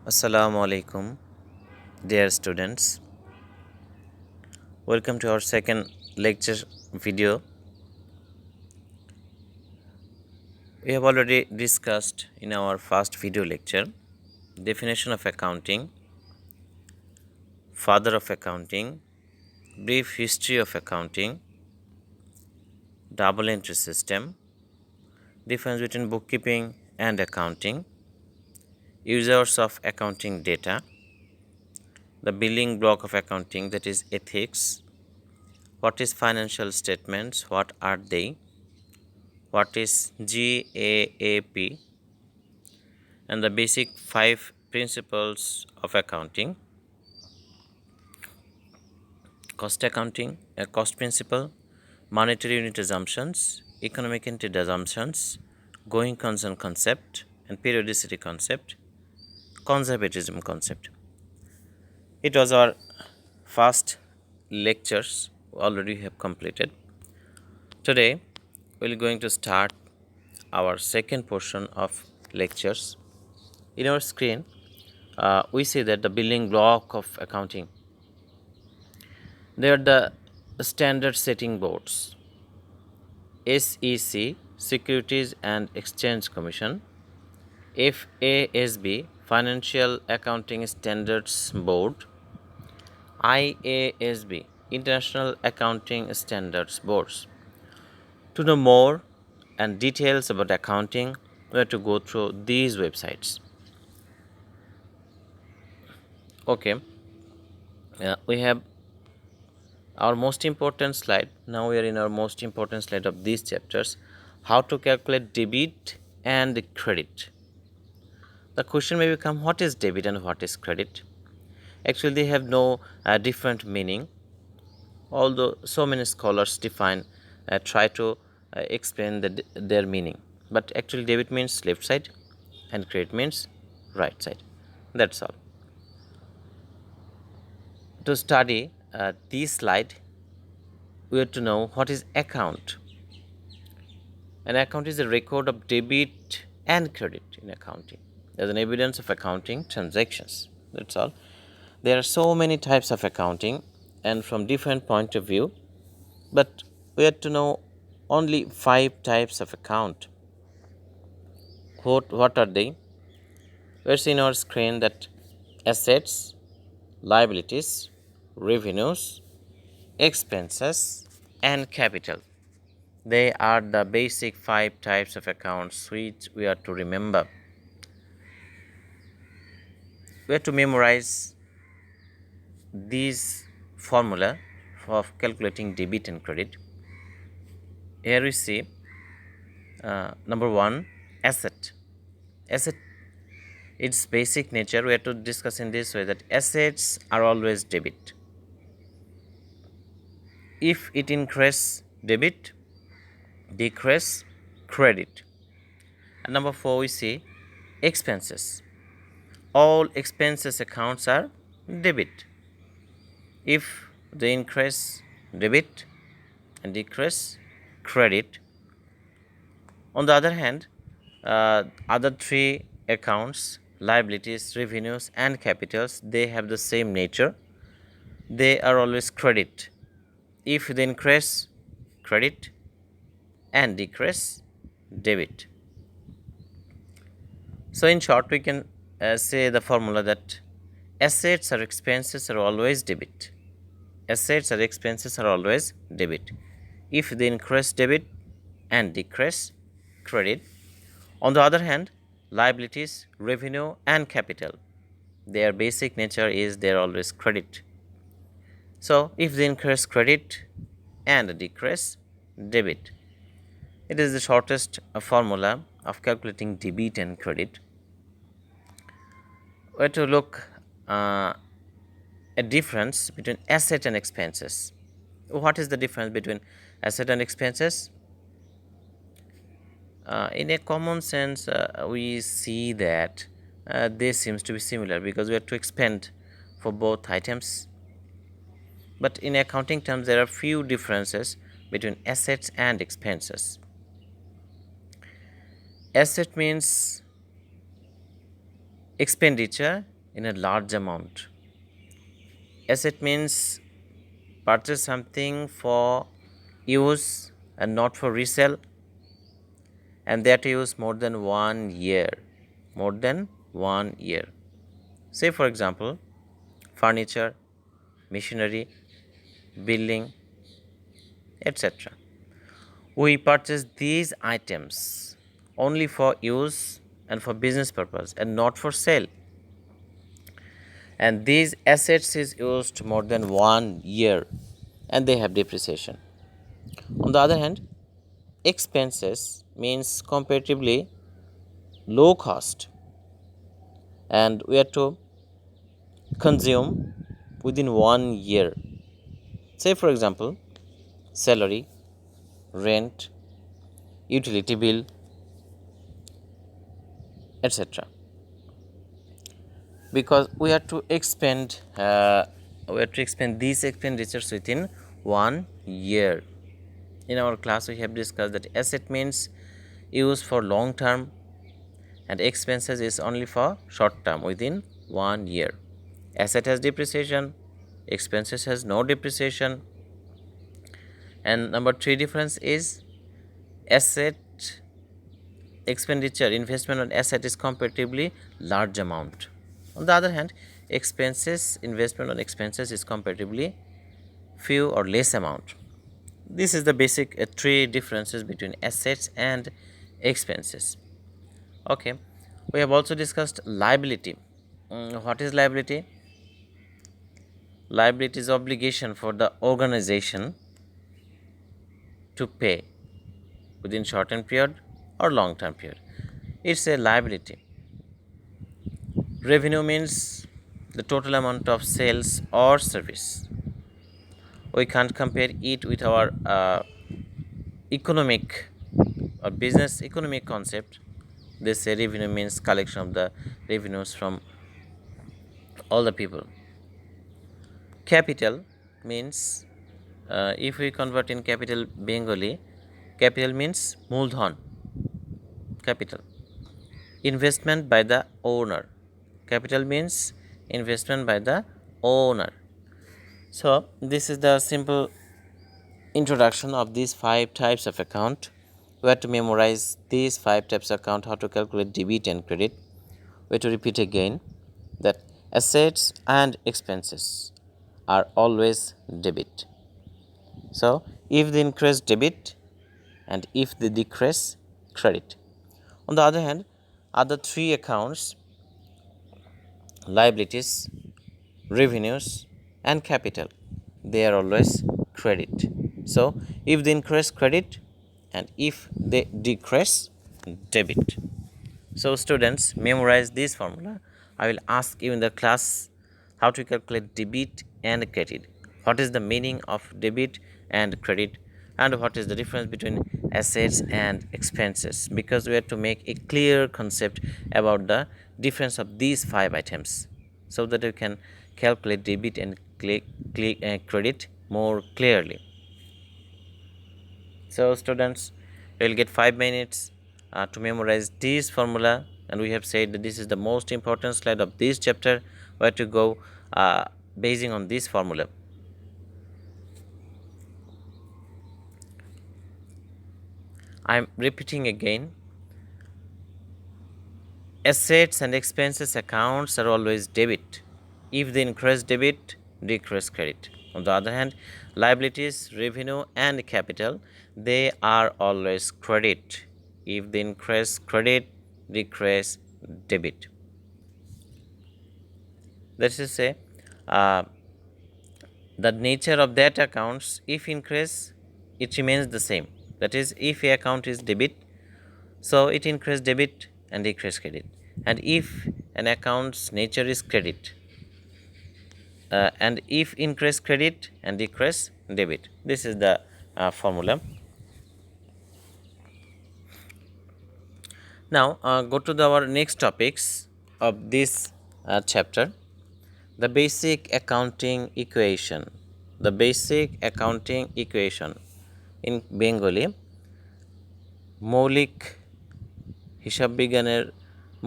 Assalamu alaikum, dear students. Welcome to our second lecture video. We have already discussed in our first video lecture definition of accounting, father of accounting, brief history of accounting, double entry system, difference between bookkeeping and accounting, users of accounting data, the building block of accounting, that is ethics, what is financial statements, what are they, what is GAAP, and the basic 5 principles of accounting: cost accounting, a cost principle, monetary unit assumptions, economic entity assumptions, going concern concept, and periodicity concept, conservatism concept. It was our first lectures already have completed. Today we are going to start our second portion of lectures. In our screen, we see that the building block of accounting, they are the standard setting boards: SEC, Securities and Exchange Commission; FASB, Financial Accounting Standards Board; IASB, International Accounting Standards Boards. To know more and details about accounting, we have to go through these websites. Okay, we have our most important slide. Now we are in our most important slide of these chapters: how to calculate debit and credit. The question may become, what is debit and what is credit? Actually, they have no different meaning, although so many scholars try to explain their meaning. But actually, debit means left side and credit means right side. That's all. To study this slide, we have to know what is account. An account is a record of debit and credit in accounting. There's an evidence of accounting transactions. That's all. There are so many types of accounting and from different point of view, but we have to know only 5 types of account. What are they? We're seeing on our screen that assets, liabilities, revenues, expenses, and capital. They are the basic 5 types of accounts which we are to remember. We have to memorize these formula of calculating debit and credit. Here we see number 1, asset. Asset, its basic nature, we have to discuss in this way, that assets are always debit. If it increase debit, decrease credit. And number 4, we see expenses. All expenses accounts are debit. If they increase debit and decrease credit. On the other hand, other 3 accounts, liabilities, revenues, and capitals, they have the same nature. They are always credit. If they increase credit and decrease debit. So in short, we can say the formula that assets or expenses are always debit. Assets or expenses are always debit. If they increase debit and decrease credit. On the other hand, liabilities, revenue, and capital, their basic nature is they are always credit. So if they increase credit and decrease debit, it is the shortest formula of calculating debit and credit. We have to look a difference between asset and expenses. What is the difference between asset and expenses? In a common sense, we see that they seems to be similar because we have to expend for both items. But in accounting terms, there are few differences between assets and expenses. Asset means expenditure in a large amount. Asset means purchase something for use and not for resale, and that use more than 1 year. More than 1 year. Say, for example, furniture, machinery, building, etc. We purchase these items only for use and for business purpose and not for sale. And these assets is used more than 1 year and they have depreciation. On the other hand, expenses means comparatively low cost and we have to consume within 1 year. Say, for example, salary, rent, utility bill, etc. Because we have to expend these expenditures within 1 year. In our class, we have discussed that asset means used for long term and expenses is only for short term within 1 year. Asset has depreciation, expenses has no depreciation. And number 3 difference is asset expenditure, investment on asset is comparatively large amount. On the other hand, expenses, investment on expenses is comparatively few or less amount. This is the basic 3 differences between assets and expenses. Okay, we have also discussed liability. What is liability? Liability is obligation for the organization to pay within short-term period or long-term period. It's a liability. Revenue means the total amount of sales or service. We can't compare it with our economic or business economic concept. They say revenue means collection of the revenues from all the people. Capital means, if we convert in capital Bengali, capital means Muldhan. Capital. Investment by the owner. Capital means investment by the owner. So this is the simple introduction of these 5 types of account. We have to memorize these 5 types of account, how to calculate debit and credit. We have to repeat again that assets and expenses are always debit. So if they increase debit and if they decrease credit. On the other hand, other 3 accounts, liabilities, revenues and capital, they are always credit. So if they increase credit and if they decrease debit. So students, memorize this formula. I will ask you in the class how to calculate debit and credit. What is the meaning of debit and credit, and what is the difference between assets and expenses, because we have to make a clear concept about the difference of these 5 items so that you can calculate debit and credit more clearly. So students, you will get 5 minutes to memorize this formula, and we have said that this is the most important slide of this chapter where to go basing on this formula. I am repeating again, assets and expenses accounts are always debit. If they increase debit, decrease credit. On the other hand, liabilities, revenue and capital, they are always credit. If they increase credit, decrease debit. That is to say, the nature of that accounts, if increase, it remains the same. That is, if a account is debit, so it increase debit and decrease credit. And if an account's nature is credit, and if increase credit and decrease debit. This is the formula. Now go to our next topics of this chapter. The basic accounting equation. The basic accounting equation in Bengali, মৌলিক হিসাব বিজ্ঞানের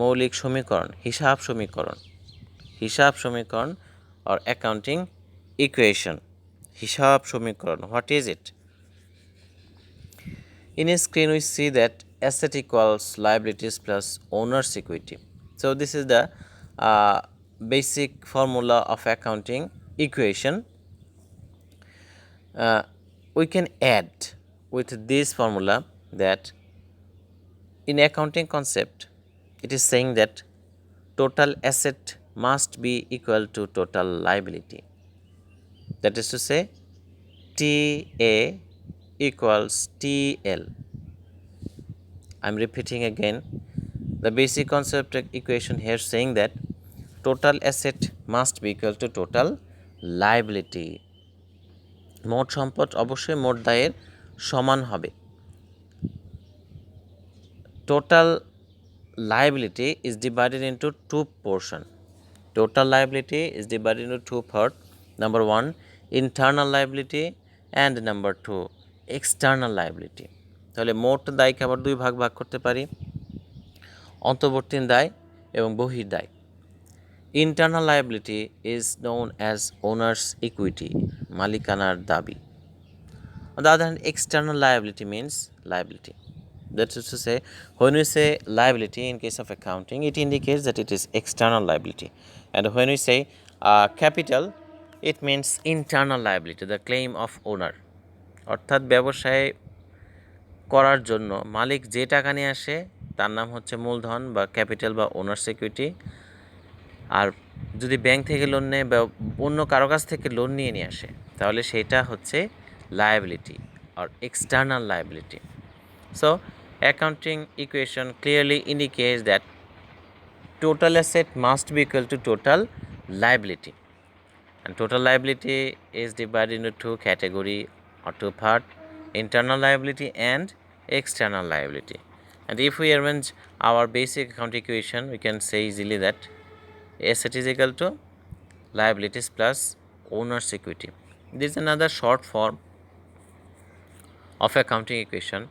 মৌলিক সমীকরণ, হিসাব সমীকরণ, হিসাব সমীকরণ or accounting equation. হিসাব সমীকরণ, what is it? In a screen we see that asset equals liabilities plus owner's equity. So this is the basic formula of accounting equation. We can add with this formula that in accounting concept it is saying that total asset must be equal to total liability. That is to say TA equals TL. I am repeating again the basic concept equation here saying that total asset must be equal to total liability. মোট সম্পদ অবশ্যই মোট দায়ের সমান হবে। Total liability is divided into two portions. Total liability is divided into two parts. Number one, internal liability, and number two, external liability. তাহলে মোট দায়কে আবার দুই ভাগ ভাগ করতে পারি, অন্তর্বর্তীন দায় এবং বহির্দায়। Internal liability is known as owner's equity, মালিকানার দাবি. On the other hand, external liability means liability. That is to say, when we say liability in case of accounting, it indicates that it is external liability. And when we say capital, it means internal liability, the claim of owner. অর্থাৎ ব্যবসায় করার জন্য মালিক যে টাকা নিয়ে আসে তার নাম হচ্ছে মূলধন বা ক্যাপিটাল বা ওনার সিকিউরিটি। আর যদি ব্যাংক থেকে লোন নেয় বা অন্য কারো কাছ থেকে লোন নিয়ে আসে তাহলে সেটা হচ্ছে liability or external liability. So accounting equation clearly indicates that total asset must be equal to total liability, and total liability is divided into two categories or two parts: internal liability and external liability. And if we arrange our basic account equation, we can say easily that asset is equal to liabilities plus owner's equity. This is another short form of accounting equation.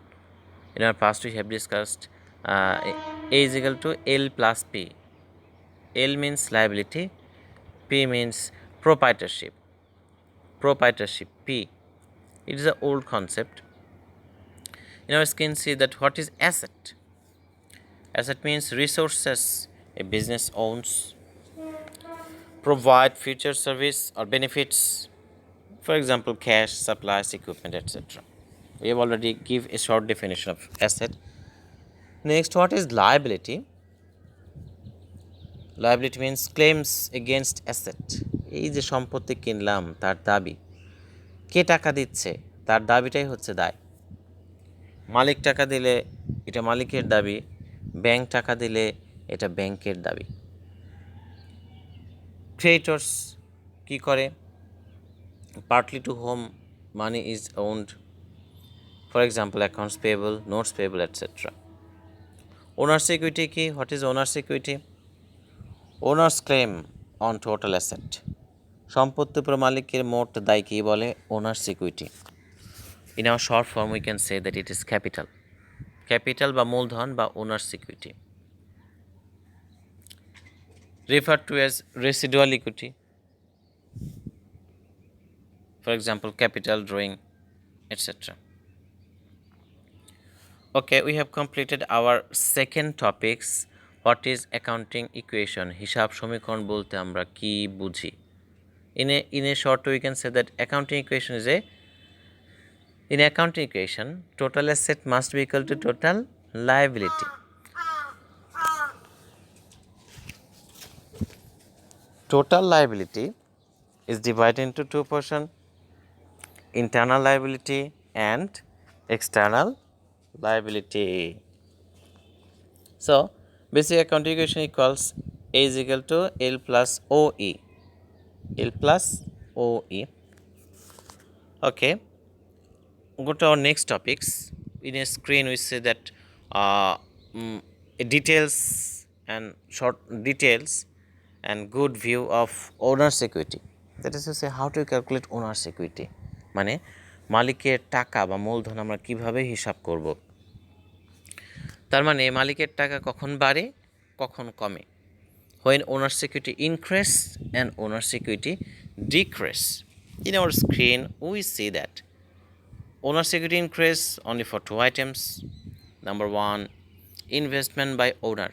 In our past we have discussed A is equal to L plus P. L means liability, P means proprietorship. P. It is an old concept. In our screen see that what is asset. Asset means resources a business owns, provide future service or benefits, for example cash, supplies, equipment, etc. We have already give a short definition of asset. Next, what is liability? Liability means claims against asset. এই যে সম্পত্তি কিনলাম তার দাবি, কে টাকা দিচ্ছে তার দাবিটাই হচ্ছে দায়। মালিক টাকা দিলে এটা মালিকের দাবি, ব্যাংক টাকা দিলে এটা ব্যাংকের দাবি। ক্রেডিটর্স কি করে? Partly to whom money is owned, for example accounts payable, notes payable, etc. Owner's equity কি? What is owner's equity? Owner's claim on total asset. সম্পত্তির উপর মালিকের মোট দায় কি বলে? Owner's equity. In our short form we can say that it is capital. Capital বা মূলধন বা owner's equity. Referred to as residual equity. For example capital drawing, etc. Okay, we have completed our second topics. What is accounting equation? হিসাব সমীকরণ বলতে আমরা কি বুঝি? In a short we can say that accounting equation is in accounting equation total asset must be equal to total liability. Total liability is divided into two portions: internal liability and external liability. So basic accounting equation equals A is equal to L plus OE. L plus OE. Okay, go to our next topics. In a screen we say that details and short details and good view of owner's equity. That is to say how to calculate owner's equity, মানে মালিকের টাকা বা মূলধন আমরা কিভাবে হিসাব করব। তার মানে মালিকের টাকা কখন বাড়ে কখন কমে। when owner's equity increase and owner's equity decrease. In our screen we see that owner's equity increase only for two items. Number one, investment by owner.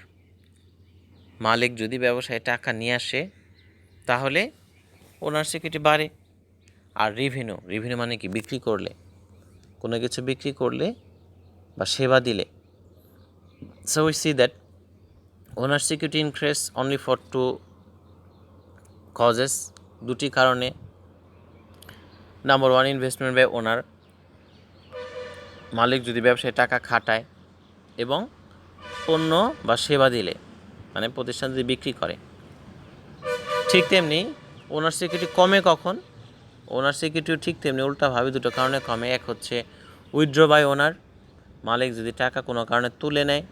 মালিক যদি ব্যবসায় টাকা নিয়ে আসে তাহলে ওনার সিকিউরিটি বাড়ে। আর রেভিনিউ মানে কি, বিক্রি করলে, কোনো কিছু বিক্রি করলে বা সেবা দিলে। So we see that owner security increase only for two causes, দুটি কারণে। Number one, investment by owner, মালিক যদি ব্যবসায় টাকা খাটায় এবং পণ্য বা সেবা দিলে, মানে প্রতিষ্ঠান যদি বিক্রি করে। ঠিক তেমনি ওনার সিকিউরিটি কমে কখন, ওনার সিকিউরিটিও ঠিক তেমনি উল্টাভাবে দুটো কারণে কমে। এক হচ্ছে উইথড্র বাই ওনার, মালিক যদি টাকা কোনো কারণে তুলে নেয়,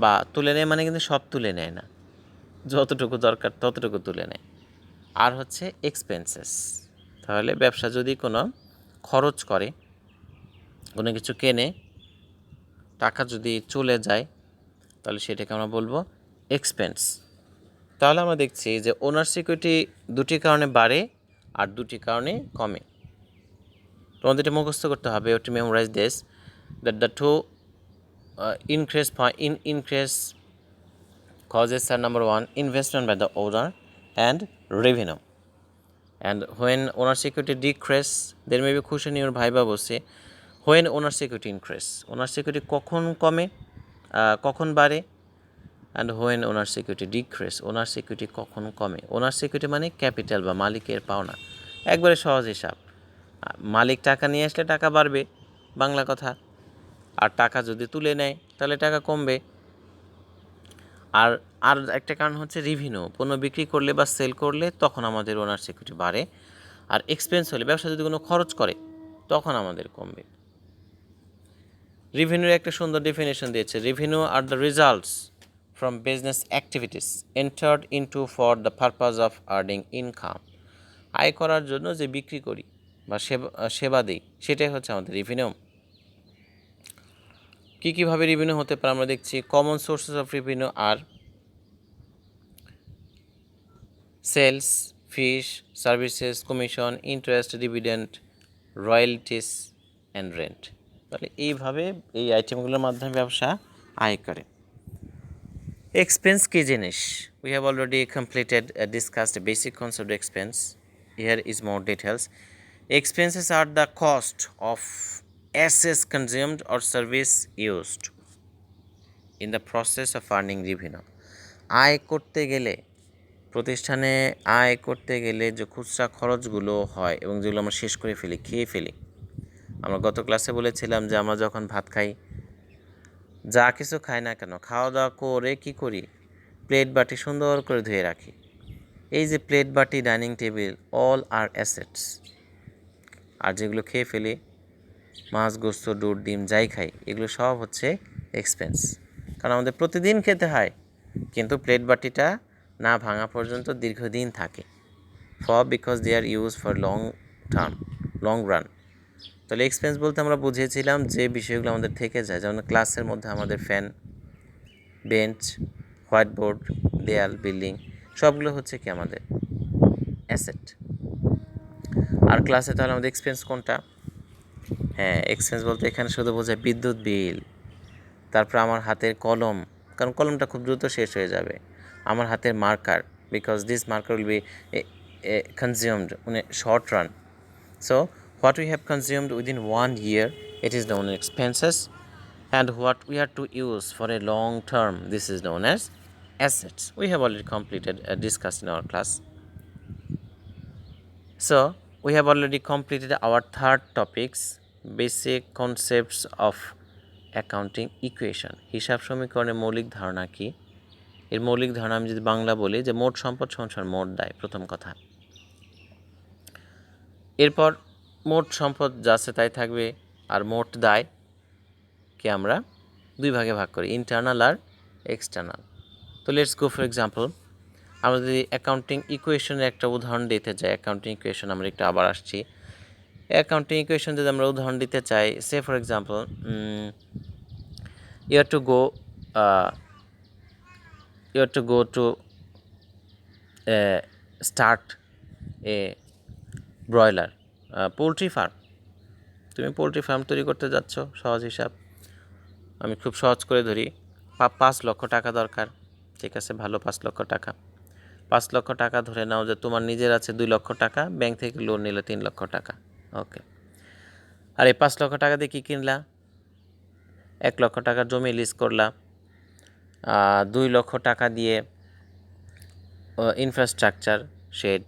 বা তুলে নেয় মানে কিন্তু সব তুলে নেয় না, যতটুকু দরকার ততটুকু তুলে নেয়। আর হচ্ছে এক্সপেন্সেস, তাহলে ব্যবসা যদি কোনো খরচ করে, কোনো কিছু কেনে, টাকা যদি চলে যায়, তাহলে সেটাকে আমরা বলবো এক্সপেন্স। তাহলে আমরা দেখছি যে ওনার সিকিউরিটি দুটি কারণে বাড়ে আর দুটি কারণে কমে। তোমাদের এটা মুখস্থ করতে হবে, to memorize this, that the two increase causes are number one, investment by the owner and revenue. And when owner security decrease, there may be question in your viva বসে, when owner security increase, owner security কখন কমে, কখন বাড়ে, and when owner security decrease, owner security কখন কমে। owner security মানে capital বা মালিকের পাওনা, একবারে সহজ হিসাব। মালিক টাকা নিয়ে আসলে টাকা বাড়বে, বাংলা কথা। আর টাকা যদি তুলে নেয় তাহলে টাকা কমবে। আর আর একটা কারণ হচ্ছে রেভিনিউ, পণ্য বিক্রি করলে বা সেল করলে তখন আমাদের ওনার সিকিউরিটি বাড়ে। আর এক্সপেন্স হলে, ব্যবসা যদি কোনো খরচ করে, তখন আমাদের কমবে। রেভিনিউর একটা সুন্দর ডেফিনেশন দিয়েছে, revenue are the results from business activities entered into for the purpose of earning income. আয় করার জন্য যে বিক্রি করি বা সেবা দিই, সেটাই হচ্ছে আমাদের রেভিনিউ। কীভাবে রেভিনিউ হতে পারে আমরা দেখছি। Common sources of revenue are sales, fees, services, commission, interest, dividend, royalties and rent. তাহলে এইভাবে এই আইটেমগুলোর মাধ্যমে ব্যবসা আয় করে। এক্সপেন্স কী জিনিস? We have already completed discussed basic concept expense. Here is more details. Expenses are the cost of assets consumed or service used in the process of earning revenue. আয় করতে গেলে, প্রতিষ্ঠানে আয় করতে গেলে যে খুচরা খরচগুলো হয় এবং যেগুলো আমরা শেষ করে ফেলি, খেয়ে ফেলি। আমরা গত ক্লাসে বলেছিলাম যে আমরা যখন ভাত খাই, যা কিছু খাই না কেন, খাওয়া দাওয়া করে কী করি, প্লেট বাটি সুন্দর করে ধুয়ে রাখি। এই যে প্লেট বাটি, ডাইনিং টেবিল, অল আর অ্যাসেটস। আর যেগুলো খেয়ে ফেলি, মাছ, গোস্ত, দুধ, ডিম, যাই খাই, এগুলো সব হচ্ছে এক্সপেন্স। কারণ আমাদের প্রতিদিন খেতে হয়, কিন্তু প্লেট বাটিটা না ভাঙা পর্যন্ত দীর্ঘদিন থাকে, because they are use for long run. তাহলে এক্সপেন্স বলতে আমরা বুঝিয়েছিলাম যে বিষয়গুলো আমাদের থেকে যায়, যেমন ক্লাসের মধ্যে আমাদের ফ্যান, বেঞ্চ, হোয়াইট বোর্ড, দেয়াল, বিল্ডিং, সবগুলো হচ্ছে কি আমাদের অ্যাসেট। আর ক্লাসে তাহলে আমাদের এক্সপেন্স কোনটা? হ্যাঁ, এক্সপেন্স বলতে এখানে শুধু বোঝায় বিদ্যুৎ বিল, তারপর আমার হাতের কলম, কারণ কলমটা খুব দ্রুত শেষ হয়ে যাবে। আমার হাতের marker, because this marker will be consumed in a short run. So what we have consumed within 1 year, it is known as expenses, and what we are to use for a long term, this is known as assets. We have already completed discussed in our class. So we have already completed our third topics, basic concepts of accounting equation. হিসাব সমীকরণের মৌলিক ধারণা কি? এর মৌলিক ধারণা আমি যদি বাংলা বলি যে মোট সম্পদ সমান মোট দায়, প্রথম কথা। এরপর মোট সম্পদ যা আছে তাই থাকবে, আর মোট দায়কে আমরা দুই ভাগে ভাগ করি, ইন্টারনাল আর এক্সটার্নাল। তো লেটস গো ফর এক্সাম্পল। আমরা যদি অ্যাকাউন্টিং ইকুয়েশনের একটা উদাহরণ দিতে চাই, অ্যাকাউন্টিং ইকুয়েশন আমরা একটু আবার আসছি। অ্যাকাউন্টিং ইকুয়েশন যদি আমরা উদাহরণ দিতে চাই, say for example you have to go you have to go to start a broiler poultry farm. তুমি পোলট্রি ফার্ম তৈরি করতে যাচ্ছ, সহজ হিসাব, আমি খুব সহজ করে ধরি, 5 লক্ষ টাকা দরকার। ঠিক আছে, ভালো 5 লক্ষ টাকা। 5 লক্ষ টাকা ধরে নাও যে তোমার নিজের আছে 2 লক্ষ টাকা, ব্যাংক থেকে লোন নিলে 3 লক্ষ টাকা। ওকে, আর এই 5 লক্ষ টাকা দিয়ে কী কিনলা? 1 লক্ষ টাকার জমি লিজ করলা, 2 লক্ষ টাকা দিয়ে ইনফ্রাস্ট্রাকচার, শেড,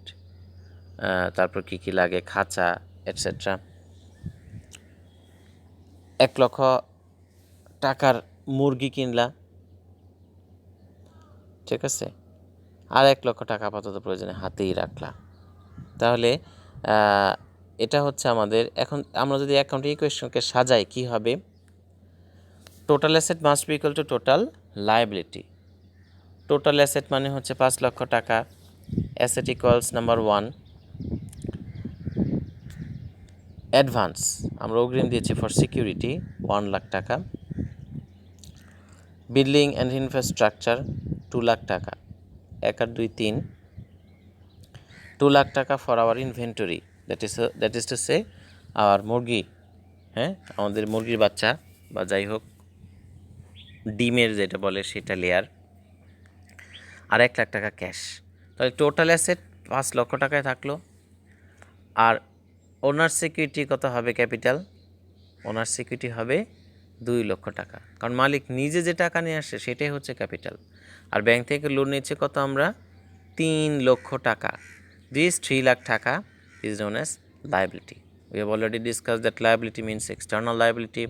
তারপর কী কী লাগে, খাঁচা এটসেট্রা। 1 লক্ষ টাকার মুরগি কিনলা, ঠিক আছে, আর 1 লক্ষ টাকা আপাতত প্রয়োজনে হাতেই রাখলা। তাহলে এটা হচ্ছে আমাদের, এখন আমরা যদি অ্যাকাউন্টিং ইকুয়েশনকে সাজাই কী হবে? Total asset must be equal to total liability. Total asset মানে হচ্ছে 5 লক্ষ টাকা, অ্যাসেট ইকুয়ালস নাম্বার 1 অ্যাডভান্স, আমরা অগ্রিম দিয়েছি ফর সিকিউরিটি 1 লাখ টাকা, বিল্ডিং অ্যান্ড ইনফ্রাস্ট্রাকচার 2 লাখ টাকা, 1 আর 2 3, 2 লাখ টাকা for our inventory, that is to say our murgi, হ্যাঁ, আমাদের মুরগির বাচ্চা বা যাই হোক ডিমের যেটা বলে সেটা লেয়ার, আর 1 লাখ টাকা ক্যাশ। তাহলে টোটাল অ্যাসেট 5 লক্ষ টাকায় থাকলো। আর ওনার সিকিউরিটি কত হবে? ক্যাপিটাল, ওনার সিকিউরিটি হবে 2 লক্ষ টাকা, কারণ মালিক নিজে যে টাকা নিয়ে আসে সেটাই হচ্ছে ক্যাপিটাল। আর ব্যাংক থেকে লোন নিচ্ছে কত? আমরা 3 লক্ষ টাকা। দিস 3 লাখ টাকা is known as liability. We have already discussed that liability means external liability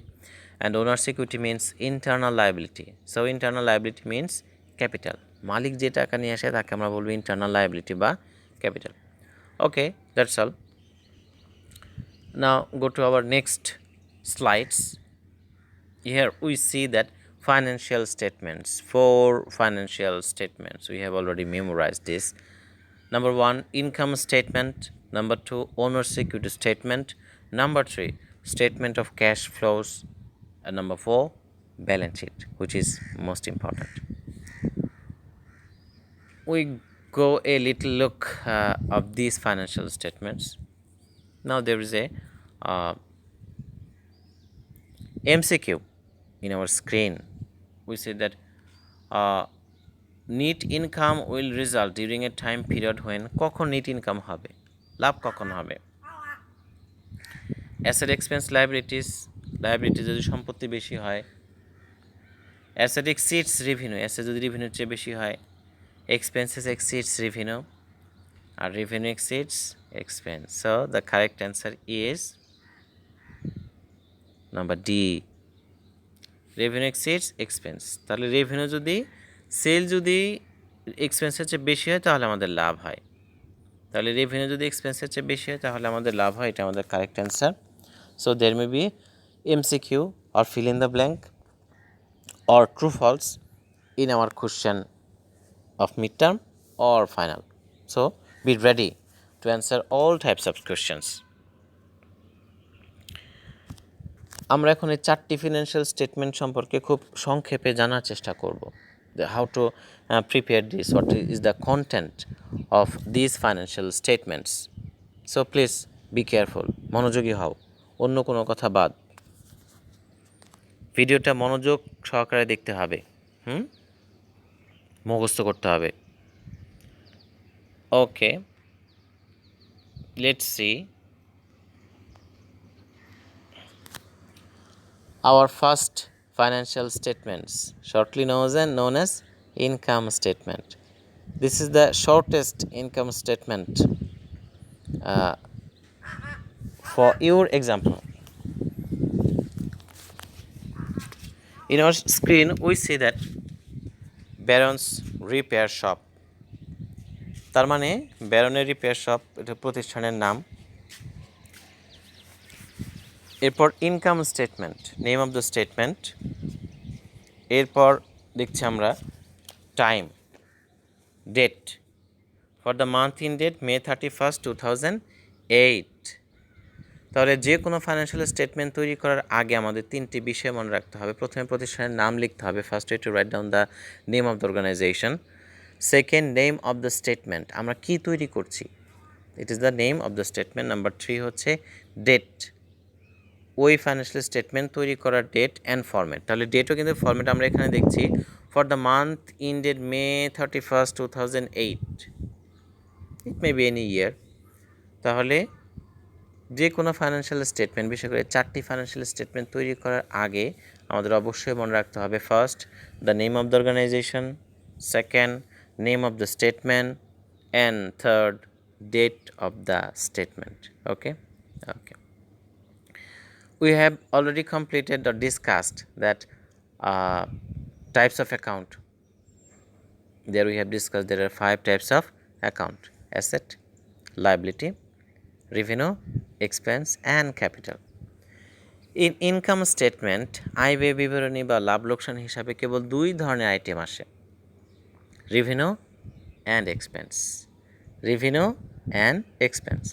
and owner security means internal liability. So internal liability means capital. মালিক যে টাকা নিয়ে আসে তাকে আমরা বলবো internal liability বা capital. Okay, that's all. Now go to our next slides. Here we see that financial statements, 4 financial statements. We have already memorized this. Number 1, income statement. Number 2, owner security statement. Number 3, statement of cash flows. And number 4, balance sheet, which is most important. We go a little look of these financial statements. Now there is a MCQ in our screen. We say that net income will result during a time period when কখন net income হবে, লাভ কখন হবে? Asset expense liabilities, liability যদি সম্পত্তি বেশি হয়, asset exceeds revenue, asset যদি রেভিনিউর চেয়ে বেশি হয়, এক্সপেন্সেস এক্সিডস রেভিনিউ, আর revenue exceeds expense. So the correct answer is number D, revenue exceeds expense. তাহলে রেভিনিউ যদি, সেল যদি এক্সপেন্সের চেয়ে বেশি হয় তাহলে আমাদের লাভ হয়, তাহলে রেভিনিউ যদি এক্সপেন্সের চেয়ে বেশি হয় তাহলে আমাদের লাভ হয়, এটা আমাদের correct answer. So there may be MCQ or fill in the blank or true false in our question of midterm or final. So be ready to answer all types of questions. আমরা এখন এই 4টি financial statement সম্পর্কে খুব সংক্ষেপে জানার চেষ্টা করব, how to prepare this, what is the content of these financial statements. So please be careful, মনোযোগী হও, অন্য কোনো কথা বাদ, ভিডিওটা মনোযোগ সহকারে দেখতে হবে, মুখস্থ করতে হবে। ওকে, let's see our first financial statements, shortly known as income statement. This is the shortest income statement for your example. In our screen we see that Baron's repair shop, তার মানে ব্যারনের রিপেয়ার শপ এটা প্রতিষ্ঠানের নাম। এরপর income statement, name of the statement. এরপর দেখছি আমরা time, date, for the month in date May 31st, 2008, তাহলে যে কোনো ফাইন্যান্সিয়াল স্টেটমেন্ট তৈরি করার আগে আমাদের তিনটি বিষয় মনে রাখতে হবে। প্রথমে প্রতিষ্ঠানের নাম লিখতে হবে, first to write down the name of the organization. Second, name of the statement, আমরা কি তৈরি করছি, it is the name of the statement. Number 3 হচ্ছে ডেট, ওই ফাইন্যান্সিয়াল স্টেটমেন্ট তৈরি করার ডেট অ্যান্ড ফরম্যাট। তাহলে ডেটও কিন্তু ফরম্যাট আমরা এখানে দেখছি for the month ended May 31st, 2008, it may be any ইয়ার। তাহলে যে কোনো ফাইন্যান্সিয়াল স্টেটমেন্ট, বিশেষ করে 4টি ফাইন্যান্সিয়াল স্টেটমেন্ট তৈরি করার আগে আমাদের অবশ্যই মনে রাখতে হবে first the name of the organization, second name of the statement, and third date of the statement. Okay okay, we have already completed or discussed that types of account. There we have discussed there are 5 types of account: asset, liability, revenue, expense and capital. In income statement আয় ব্যয় বিবরণী বা লাভ লোকসান হিসাবে কেবল 2 ধরনের item আসে: revenue and expense. Revenue and expense.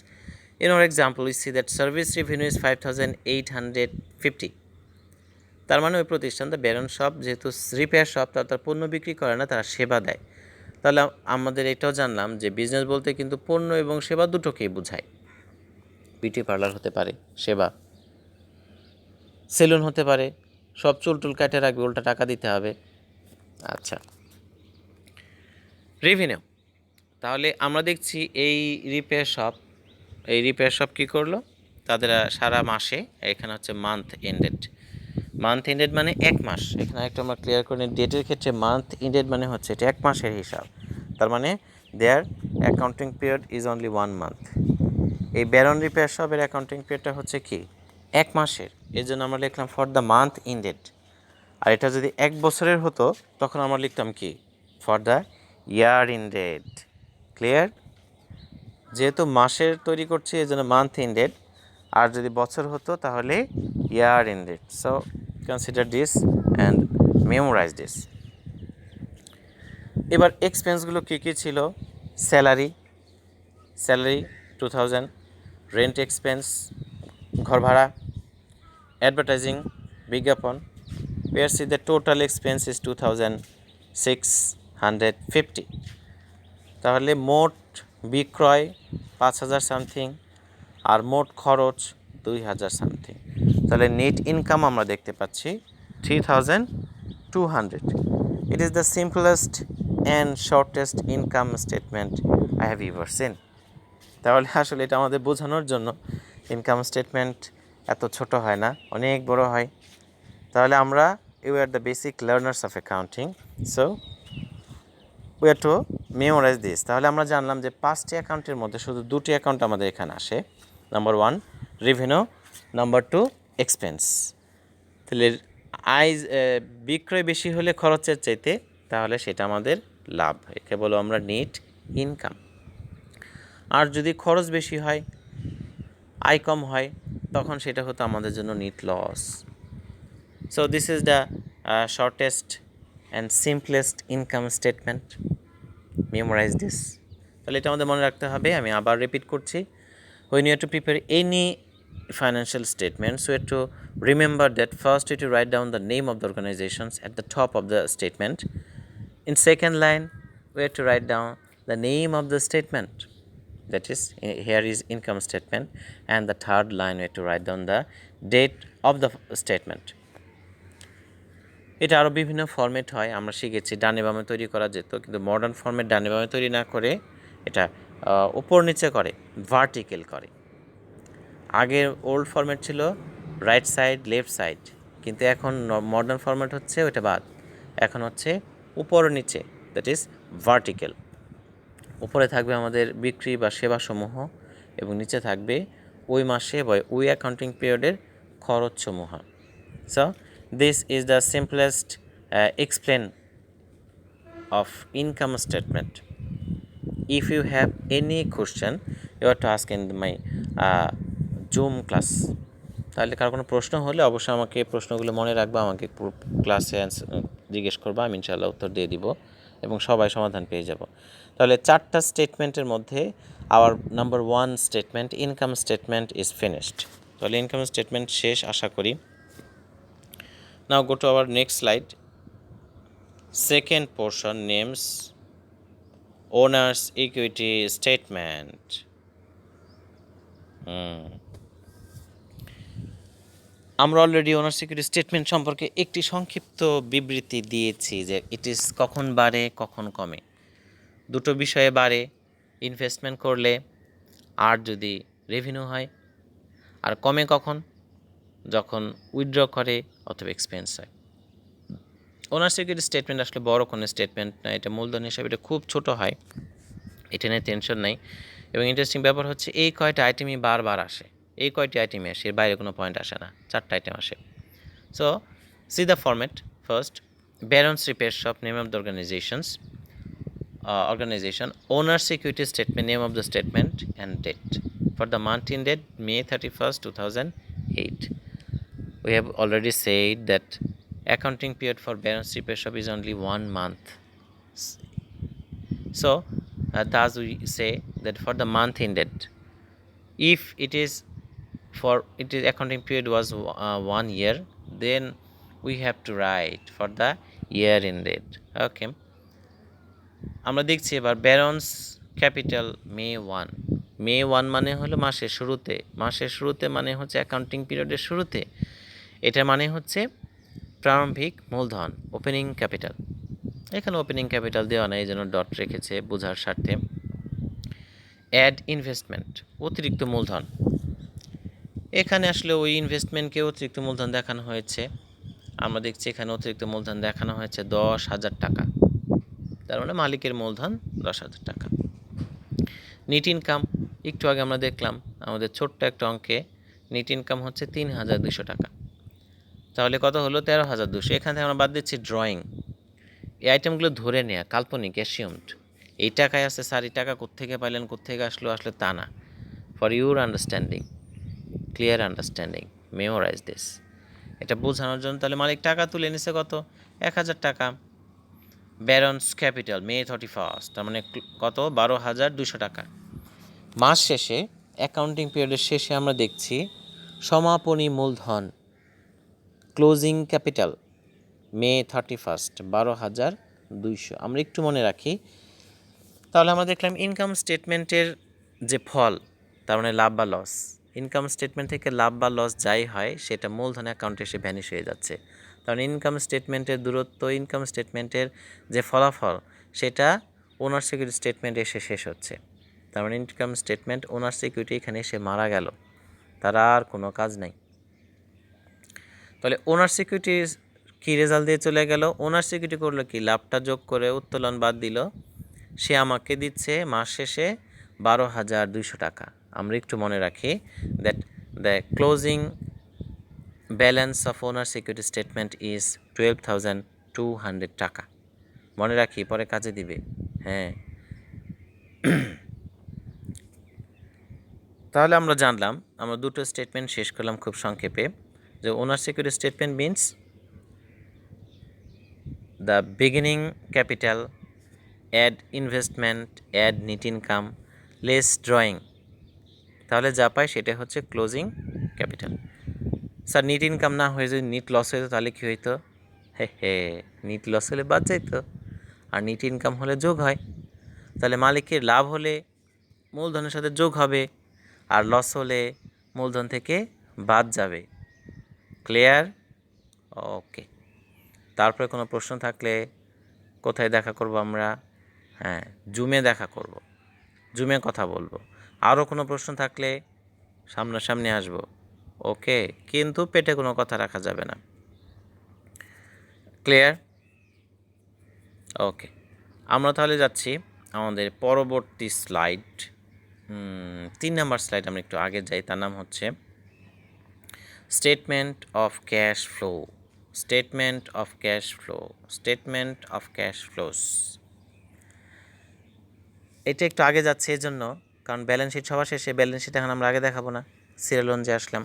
In our example, we see that service revenue is 5,850. তার মানে ওই প্রতিষ্ঠান, দ্য বেরন শপ, যেহেতু রিপেয়ার শপ, তার পণ্য বিক্রি করে না, তারা সেবা দেয়। তাহলে আমাদের এটাও জানলাম যে বিজনেস বলতে কিন্তু পণ্য এবং সেবা দুটোকেই বোঝায়। বিউটি পার্লার হতে পারে সেবা, সেলুন হতে পারে, সব চুল টুল কাটে রাখবে, উল্টা টাকা দিতে হবে। আচ্ছা, রেভিনিউ, তাহলে আমরা দেখছি এই রিপেয়ার শপ কী করলো, তাদের সারা মাসে, এখানে হচ্ছে মান্থ এন্ডেড মানে 1 মাস, এখানে একটা আমরা ক্লিয়ার করে ডেটের ক্ষেত্রে মান্থ এন্ডেড মানে হচ্ছে এটা 1 মাসের হিসাব, তার মানে there accounting period is only 1 month. এই ব্যারন রিপেয়ার শপের অ্যাকাউন্টিং পিরিয়ডটা হচ্ছে কি 1 মাসের, এর জন্য আমরা লিখলাম ফর দ্য মান্থ এন্ডেড। আর এটা যদি 1 বছরের হতো তখন আমরা লিখতাম কি for the year ended. Clear? যেহেতু মাসের তৈরি করছি এই জন্য মান্থ এন্ডেড, আর যদি বছর হতো তাহলে year ended. So consider this and memorize this. এবার এক্সপেন্সগুলো কী কী ছিল: স্যালারি 2000, রেন্ট এক্সপেন্স ঘর ভাড়া, অ্যাডভার্টাইজিং বিজ্ঞাপন, where see the total expense is 2650। তাহলে মোট বিক্রয় 5000 সামথিং আর মোট খরচ 2000 সামথিং। তাহলে নেট ইনকাম আমরা দেখতে পাচ্ছি 3200। ইট is the simplest and shortest income statement I have ever seen. তাহলে আসলে এটা আমাদের বোঝানোর জন্য ইনকাম স্টেটমেন্ট এত ছোট হয় না, অনেক বড় হয়। তাহলে আমরা we are the basic learners of accounting, so we have to memorize this. তাহলে আমরা জানলাম যে 5টি অ্যাকাউন্টের মধ্যে শুধু 2টি অ্যাকাউন্ট আমাদের এখানে আসে, নাম্বার 1 রেভিনিউ, নাম্বার 2 এক্সপেন্স। তাহলে আয় বিক্রয় বেশি হলে খরচের চাইতে, তাহলে সেটা আমাদের লাভ, একে বলো আমরা নেট ইনকাম। আর যদি খরচ বেশি হয়, আয় কম হয়, তখন সেটা হতো আমাদের জন্য net loss. So this is the shortest and simplest income statement. Memorize this. তাহলে এটা আমাদের মনে রাখতে হবে। আমি আবার রিপিট করছি, when you have to prepare any financial statements, you have to remember that first you have to write down the name of the organizations at the top of the statement. In second line, we have to write down the name of the statement, that is here is income statement, and the third line we have to write down the date of the statement. এটা আরও বিভিন্ন format হয়, আমরা শিখেছি ডানে বামে তৈরি করা যেত, কিন্তু মডার্ন ফরম্যাট ডানে বামে তৈরি না করে এটা উপর নিচে করে, ভার্টিক্যাল করে। আগের ওল্ড ফরম্যাট ছিল রাইট সাইড লেফট সাইড, কিন্তু এখন মডার্ন ফরম্যাট হচ্ছে ওটা বাদ, এখন হচ্ছে উপর নিচে, দ্যাট ইজ ভার্টিক্যাল। উপরে থাকবে আমাদের বিক্রি বা সেবাসমূহ এবং নিচে থাকবে ওই মাসে বা ওই অ্যাকাউন্টিং পিরিয়ডের খরচসমূহ। So this is the simplest explain of income statement. If you have any question, you have to ask in my Zoom class. তাহলে কার কোনো প্রশ্ন হলে অবশ্যই আমাকে প্রশ্নগুলো মনে রাখবা, আমাকে ক্লাসে জিজ্ঞেস করবা, আমি ইনশাআল্লাহ উত্তর দিয়ে দিব এবং সবাই সমাধান পেয়ে যাব। তাহলে 4টা স্টেটমেন্টের মধ্যে our number 1 statement income statement is finished. তাহলে ইনকাম স্টেটমেন্ট শেষ আশা করি। Now go to our next slide. Second portion, names owners' equity statement. আমরা অলরেডি ওনার সিকিউরিটি স্টেটমেন্ট সম্পর্কে একটি সংক্ষিপ্ত বিবৃতি দিয়েছি যে ইট ইজ কখন বাড়ে কখন কমে। দুটো বিষয়ে বাড়ে, ইনভেস্টমেন্ট করলে আর যদি রেভিনিউ হয়, আর কমে কখন, যখন উইথড্র করে অথবা এক্সপেন্স হয়। ওনার সিকিউরিটি স্টেটমেন্ট আসলে বড় কোনো স্টেটমেন্ট না, এটা মূলধন হিসাবে এটা খুব ছোট হয়, এটা নিয়ে টেনশন নাই। এবং ইন্টারেস্টিং ব্যাপার হচ্ছে এই কয়টা আইটেমই বারবার আসে, এই কয়টি আইটেমে আসে, এর বাইরে কোনো পয়েন্ট আসে না, 4টা আইটেম আসে। So C the format first, barons repair shop, name of the organization, owner security statement, name of the statement and date. For the month in date May 31st 2008, we have already said that accounting period for balance repair shop is only 1 month. So thus we say that for the month in date, if it is accounting period was 1 year, then we have to write for the year in date. Okay, আমরা দেখছি এবার barons capital মে 1 মানে হলো মাসের শুরুতে মানে হচ্ছে accounting পিরিয়ডের শুরুতে, এটা মানে হচ্ছে প্রারম্ভিক মূলধন, ওপেনিং ক্যাপিটাল। এখানে ওপেনিং ক্যাপিটাল দেওয়া নেই, এই জন্য ডট রেখেছে বোঝার স্বার্থে। অ্যাড ইনভেস্টমেন্ট, অতিরিক্ত মূলধন, এখানে আসলে ওই ইনভেস্টমেন্টকে অতিরিক্ত মূলধন দেখানো হয়েছে। আমরা দেখছি এখানে অতিরিক্ত মূলধন দেখানো হয়েছে 10,000 টাকা, তার মানে মালিকের মূলধন 10,000 টাকা। নেট ইনকাম, একটু আগে আমরা দেখলাম আমাদের ছোট্ট একটা অঙ্কে নেট ইনকাম হচ্ছে 3,200 টাকা, তাহলে কত হলো 13,200। এখান থেকে আমরা বাদ দিচ্ছি ড্রয়িং, এই আইটেমগুলো ধরে নেওয়া কাল্পনিক, অ্যাসিউমড। এই টাকায় আছে স্যার, এই টাকা কোত্থেকে পাইলেন, কোত্থেকে আসলে তা না। For your understanding, clear understanding, memorize this, এটা বোঝানোর জন্য। তাহলে মালিক টাকা তুলে নিছে কত, 1,000 টাকা। ব্যারন্স ক্যাপিটাল মে 31st, তার মানে কত, 12,200 টাকা। মাস শেষে, অ্যাকাউন্টিং পিরিয়ডের শেষে আমরা দেখছি সমাপনী মূলধন, ক্লোজিং ক্যাপিটাল মে 31st 12,200। আমরা একটু মনে রাখি, তাহলে আমরা দেখলাম ইনকাম স্টেটমেন্টের যে ফল, তার মানে লাভ বা লস, ইনকাম স্টেটমেন্ট থেকে লাভ বা লস যাই হয় সেটা মূলধন অ্যাকাউন্টে এসে ভ্যানিশ হয়ে যাচ্ছে। কারণ ইনকাম স্টেটমেন্টের দূরত্ব, ইনকাম স্টেটমেন্টের যে ফলাফল, সেটা ওনার সিকিউরিটি স্টেটমেন্ট এসে শেষ হচ্ছে। তার মানে ইনকাম স্টেটমেন্ট, ওনার সিকিউরিটি এখানে এসে মারা গেল, তার আর কোনো কাজ নাই। তাহলে ওনার সিকিউরিটি কী রেজাল্ট দিয়ে চলে গেল, ওনার সিকিউরিটি করলো কি, লাভটা যোগ করে উত্তোলন বাদ দিল, সে আমাকে দিচ্ছে মাস শেষে 12,200 টাকা। আমরা একটু মনে রাখি that the closing balance of owner security statement is 12,200 টাকা। মনে রাখি, পরে কাজে দিবে। হ্যাঁ, তাহলে আমরা জানলাম, আমরা দুটো স্টেটমেন্ট শেষ করলাম খুব সংক্ষেপে, যে owner security statement means the beginning capital, add investment, add net income, less drawing, তাহলে যা পাই সেটা হচ্ছে closing capital. Sir net income না হয়ে যদি নেট লস হইতো তাহলে কী হইতো, হে নেট লস হলে বাদ যাইতো, আর নেট ইনকাম হলে যোগ হয়। তাহলে মালিকের লাভ হলে মূলধনের সাথে যোগ হবে, আর লস হলে মূলধন থেকে বাদ যাবে। ক্লিয়ার? ওকে, তারপরে কোনো প্রশ্ন থাকলে কোথায় দেখা করব আমরা? হ্যাঁ, জুমে দেখা করব, জুমে কথা বলবো। আরও কোনো প্রশ্ন থাকলে সামনাসামনি আসবো, ওকে, কিন্তু পেটে কোনো কথা রাখা যাবে না। ক্লিয়ার? ওকে, আমরা তাহলে যাচ্ছি আমাদের পরবর্তী স্লাইড, 3 নাম্বার স্লাইড। আমরা একটু আগে যাই, তার নাম হচ্ছে statement of cash flow, statement of cash flow, statement of cash flows. এটা একটু আগে যাচ্ছে এই জন্য, কারণ ব্যালেন্স শিট সবার শেষে, ব্যালেন্স শিট এখন আমরা আগে দেখাবো না, সিরিয়াল অনুযায়ী আসলাম।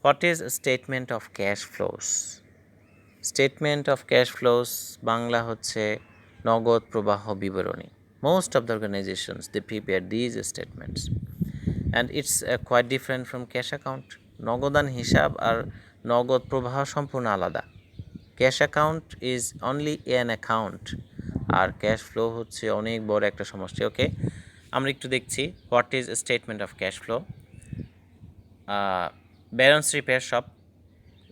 What is statement of cash flows? Statement of cash flows Bangla হচ্ছে নগদ প্রবাহ বিবরণী। Most of the organizations, they prepare these statements, and it's quite different from cash account. নগদান হিসাব আর নগদ প্রবাহ সম্পূর্ণ আলাদা। Cash account is only an account, আর ক্যাশ ফ্লো হচ্ছে অনেক বড় একটা সমষ্টি। ওকে, আমরা একটু দেখছি what is statement of cash flow. Balance repair shop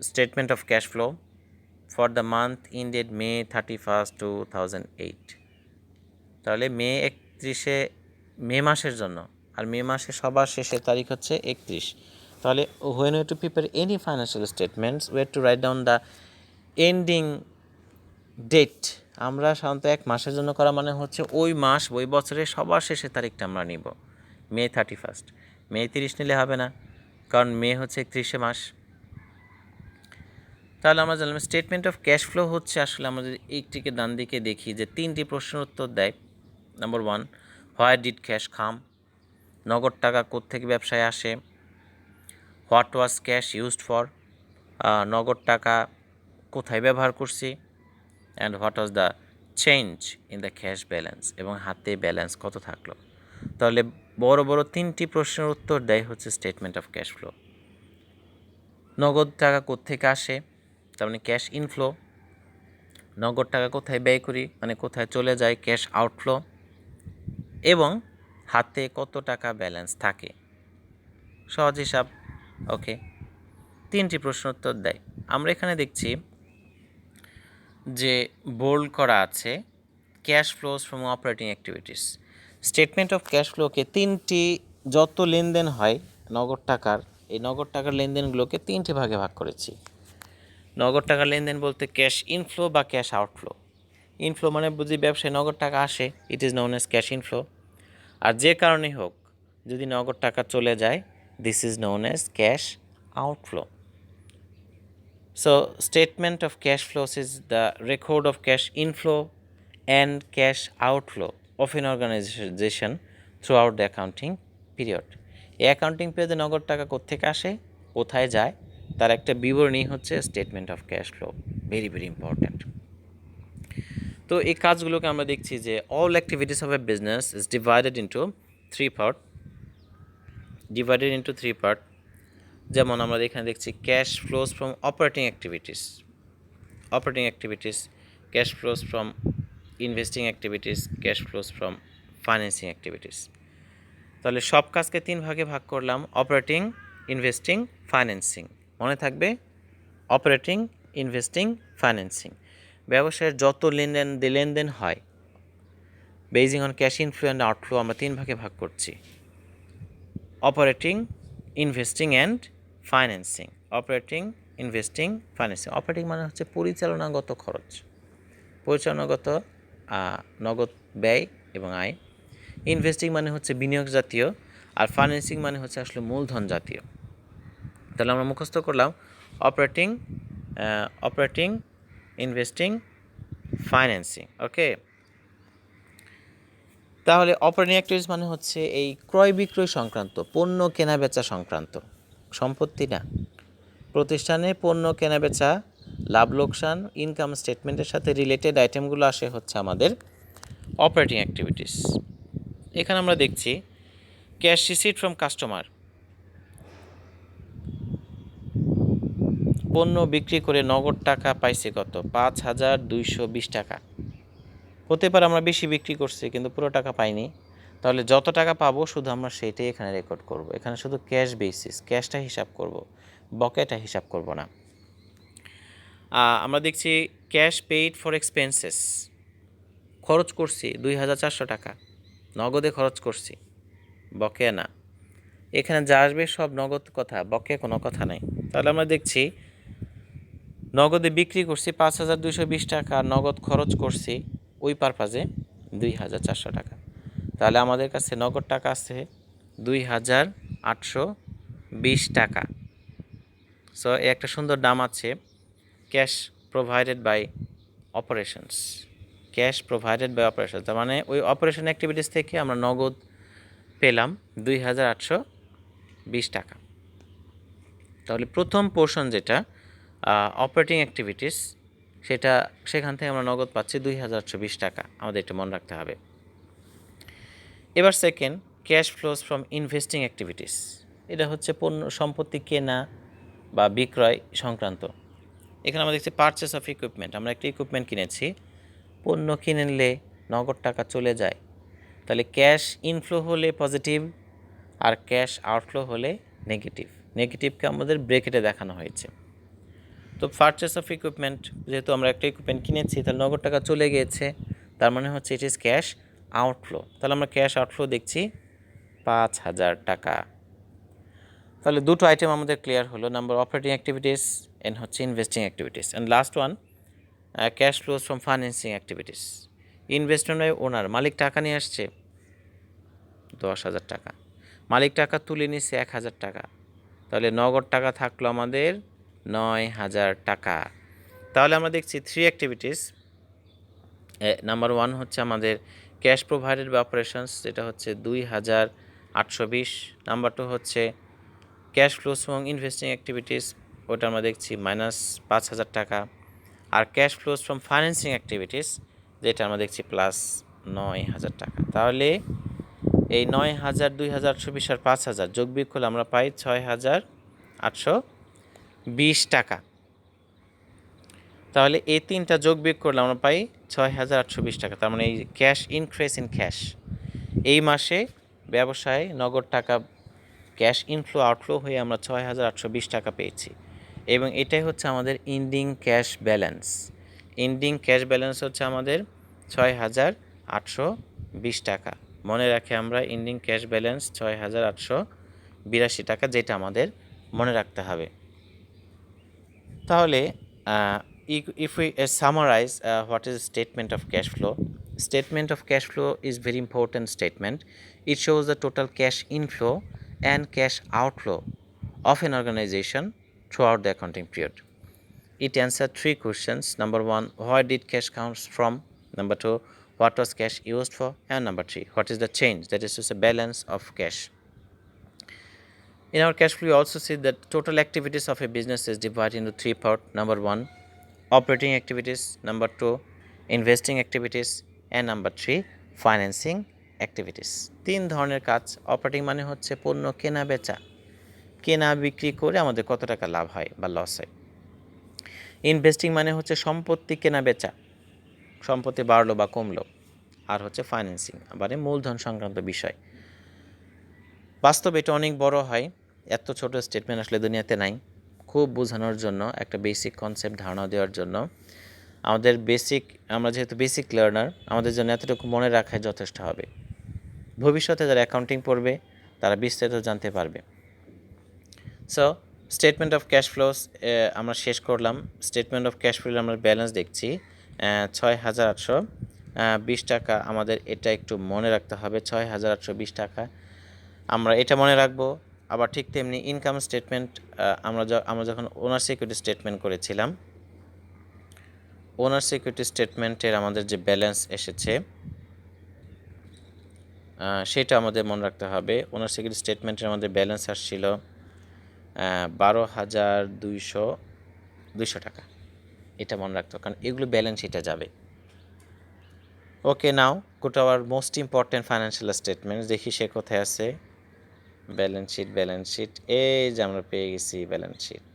statement of cash flow for the month ended May 31, 2008। তাহলে মে মাসের জন্য, আর মে মাসের সবার শেষের তারিখ হচ্ছে 31। তাহলে when we to prepare any financial statements we have to write down the ending date। আমরা সাধারণত এক মাসের জন্য করা মানে হচ্ছে ওই মাস ওই বছরের সবার শেষের তারিখটা আমরা নিব। মে 31, মে 30 নিলে হবে না, কারণ মে হচ্ছে 31শে মাস। তাহলে আমরা জানলাম স্টেটমেন্ট অফ ক্যাশ ফ্লো হচ্ছে আসলে আমরা যদি এইটিকে ডান দিকে দেখি যে 3টি প্রশ্নের উত্তর দেয়। নাম্বার 1, হোয়ার ডিড ক্যাশ কাম, নগদ টাকা কোত্থেকে ব্যবসায় আসে। What was cash used for, নগদ টাকা কোথায় ব্যবহার করছি। And what was the change in the cash balance, এবং হাতে ব্যালেন্স কত থাকলো। তাহলে বড় বড় 3টি প্রশ্নের উত্তর দেয় হচ্ছে স্টেটমেন্ট অফ ক্যাশ ফ্লো। নগদ টাকা কোত্থেকে আসে, তার মানে ক্যাশ ইনফ্লো। নগদ টাকা কোথায় ব্যয় করি, মানে কোথায় চলে যায়, ক্যাশ আউটফ্লো। এবং হাতে কত টাকা ব্যালেন্স থাকে, সহজ হিসাব। ওকে, 3টি প্রশ্ন উত্তর দেয়। আমরা এখানে দেখছি যে বোল্ড করা আছে cash flows from operating activities. Statement of cash ফ্লোকে 3টি, যত লেনদেন হয় নগদ টাকার, এই নগদ টাকার লেনদেনগুলোকে 3টি ভাগে ভাগ করেছি। নগদ টাকার লেনদেন বলতে ক্যাশ ইনফ্লো বা ক্যাশ আউটফ্লো। ইনফ্লো মানে বুঝি ব্যবসায় নগদ টাকা আসে, it is known as cash inflow. আর যে কারণে হোক যদি নগদ টাকা চলে যায়, this is known as cash outflow. So statement of cash flows is the record of cash inflow and cash outflow of an organization throughout the accounting period. এই অ্যাকাউন্টিং পিরিয়ডে নগদ টাকা কোত্থেকে আসে, কোথায় যায়, তার একটা বিবরণী হচ্ছে statement of cash flow. Very very important. তো এই কাজগুলোকে আমরা দেখছি যে all activities of A business is divided into three part. যেমন আমরা এখানে দেখছি cash flows from operating activities, cash flows from investing activities, cash flows from financing activities. তাহলে সব কাজকে 3 ভাগে ভাগ করলাম, অপারেটিং, ইনভেস্টিং, ফাইন্যান্সিং। মনে থাকবে অপারেটিং, ইনভেস্টিং, ফাইন্যান্সিং। ব্যবসায়ের যত লেনদেন হয় Beijing on cash inflow and outflow আমরা 3 ভাগে ভাগ করছি, operating, investing and financing. Operating, investing, financing. Operating মানে হচ্ছে পরিচালনাগত খরচ, পরিচালনাগত নগদ ব্যয় এবং আয়। ইনভেস্টিং মানে হচ্ছে বিনিয়োগ জাতীয়, আর ফাইন্যান্সিং মানে হচ্ছে আসলে মূলধন জাতীয়। তাহলে আমরা মুখস্থ করলাম অপারেটিং, ইনভেস্টিং, ফাইন্যান্সিং। ওকে, তাহলে অপারেটিং অ্যাক্টিভিটিস মানে হচ্ছে এই ক্রয় বিক্রয় সংক্রান্ত, পণ্য কেনা বেচা সংক্রান্ত, সম্পত্তি না। প্রতিষ্ঠানে পণ্য কেনা বেচা, লাভ লোকসান, ইনকাম স্টেটমেন্টের সাথে রিলেটেড আইটেমগুলো আসে হচ্ছে আমাদের অপারেটিং অ্যাক্টিভিটিস। এখানে আমরা দেখছি ক্যাশ রিসিট ফ্রম কাস্টমার, পণ্য বিক্রি করে নগদ টাকা পাইছে কত, 5,220 টাকা। হতে পারে আমরা বেশি বিক্রি করছি কিন্তু পুরো টাকা পাইনি, তাহলে যত টাকা পাবো শুধু আমরা সেইটাই এখানে রেকর্ড করব। এখানে শুধু ক্যাশ বেসিস, ক্যাশটা হিসাব করব, বকেটা হিসাব করব না। আমরা দেখছি ক্যাশ পেইড ফর এক্সপেন্সেস, খরচ করছি 2,400 টাকা, নগদে খরচ করছি, বকেয়া না। এখানে যা আসবে সব নগদ কথা, বকেয়া কোনো কথা নাই। তাহলে আমরা দেখছি নগদে বিক্রি করছি 5,220 টাকা, নগদ খরচ করছি ওই পারপাজে 2,400 টাকা। তাহলে আমাদের কাছে নগদ টাকা আছে 2,820 টাকা। সো একটা সুন্দর দাম আছে cash provided by operations, cash provided by operation. তার মানে ওই অপারেশন অ্যাক্টিভিটিস থেকে আমরা নগদ পেলাম 2,820 টাকা। তাহলে প্রথম পোর্শন যেটা অপারেটিং অ্যাক্টিভিটিস, সেখান থেকে আমরা নগদ পাচ্ছি 2,820 টাকা। আমাদের এটা মনে রাখতে হবে। এবার second, cash flows from investing activities. এটা হচ্ছে পণ্য সম্পত্তি কেনা বা বিক্রয় সংক্রান্ত। এখানে আমরা দেখছি পারচেস অফ ইকুইপমেন্ট, আমরা একটা ইকুইপমেন্ট কিনেছি, পণ্য কিনে নিলে নগদ টাকা চলে যায়, তাহলে ক্যাশ ইনফ্লো হলে পজিটিভ আর ক্যাশ আউটফ্লো হলে নেগেটিভ। নেগেটিভকে আমাদের ব্রেকেটে দেখানো হয়েছে। তো পারচেস অফ ইকুইপমেন্ট, যেহেতু আমরা একটা ইকুইপমেন্ট কিনেছি তাহলে নগদ টাকা চলে গিয়েছে, তার মানে হচ্ছে ইট ইজ ক্যাশ আউটফ্লো। তাহলে আমরা ক্যাশ আউটফ্লো দেখছি 5,000 টাকা। তাহলে দুটো আইটেম আমাদের ক্লিয়ার হলো, নাম্বার অপারেটিং অ্যাক্টিভিটিস অ্যান্ড হচ্ছে investing activities. And last one cash flows from financing activities. Investment by owner, মালিক টাকা নিয়ে আসছে 10,000 টাকা, মালিক টাকা তুলে নিচ্ছে 1,000 টাকা, তাহলে নগদ টাকা থাকলো আমাদের 9,000 টাকা। তাহলে আমরা দেখছি 3 অ্যাক্টিভিটিস। নাম্বার 1 হচ্ছে আমাদের ক্যাশ প্রোভাইডেড বাই অপারেশনস, যেটা হচ্ছে 2,820। নাম্বার 2 হচ্ছে cash flows from investing activities, ওটা আমরা দেখছি -5,000 টাকা। আর cash flows from financing activities, যেটা আমরা দেখছি +9,000 টাকা। তাহলে এই 9,000, 2,820 আর 5,000 যোগ বিয়োগ করলে আমরা পাই 6,820 টাকা। তাহলে এই তিনটা যোগ বিয়োগ করলে আমরা পাই 6,820 টাকা। তার মানে এই ক্যাশ ইনক্রিজ ইন ক্যাশ, এই মাসে ব্যবসায় নগদ টাকা ক্যাশ ইনফ্লো আউটফ্লো হয়ে আমরা 6,820 টাকা পেয়েছি, এবং এটাই হচ্ছে আমাদের ending cash balance. Ending cash balance হচ্ছে আমাদের 6,820 টাকা। মনে রাখে আমরা এন্ডিং ক্যাশ ব্যালেন্স 6,882 টাকা, যেটা আমাদের মনে রাখতে হবে। তাহলে if we summarize what is statement of cash flow. Statement of cash flow is very important statement. It shows the total cash inflow and cash outflow of an organization throughout the accounting period. It answers 3 questions. Number 1, where did cash comes from? Number 2, what was cash used for? And number 3, what is the change, that is to say balance of cash. In our cash flow, we also see that total activities of a business is divided into 3 parts. Number 1, operating activities. Number 2, investing activities. And number 3, financing activities. 3 ধরনের কাজ। Operating মানে হচ্ছে পণ্য কেনা বেচা, কেনা বিক্রি করে আমাদের কত টাকা লাভ হয় বা লস হয়। ইনভেস্টিং মানে হচ্ছে সম্পত্তি কেনা বেচা, সম্পত্তি বাড়লো বা কমলো। আর হচ্ছে ফাইন্যান্সিং, মানে মূলধন সংক্রান্ত বিষয়। বাস্তবে এটা অনেক বড় হয়, এত ছোট স্টেটমেন্ট আসলে দুনিয়াতে নাই। খুব বোঝানোর জন্য, একটা বেসিক কনসেপ্ট ধারণা দেওয়ার জন্য আমাদের আমরা যেহেতু বেসিক লার্নার, আমাদের জন্য এতটুকু মনে রাখাই যথেষ্ট হবে। ভবিষ্যতে যারা অ্যাকাউন্টিং পড়বে তারা বিস্তারিত জানতে পারবে। So statement of cash flows আমরা শেষ করলাম। স্টেটমেন্ট অফ ক্যাশ ফ্লো আমরা ব্যালেন্স দেখছি 6,820 টাকা। আমাদের এটা একটু মনে রাখতে হবে, 6,820 টাকা আমরা এটা মনে রাখবো। আবার ঠিক তেমনি ইনকাম স্টেটমেন্ট, আমরা যখন ওনার সিকিউরিটি স্টেটমেন্ট করেছিলাম, ওনার সিকিউরিটি স্টেটমেন্টের আমাদের যে ব্যালেন্স এসেছে সেটা আমাদের মনে রাখতে হবে। ওনার সিকিউরিটি স্টেটমেন্টের আমাদের ব্যালেন্স আসছিল 12,200 টাকা। এটা মনে রাখতে হবে, কারণ এগুলো ব্যালেন্স শিটে যাবে। Okay, now go to our most important financial statements. দেখি সে কোথায় আছে। ব্যালেন্স শিট, এই যে আমরা পেয়ে গেছি ব্যালেন্স শিট।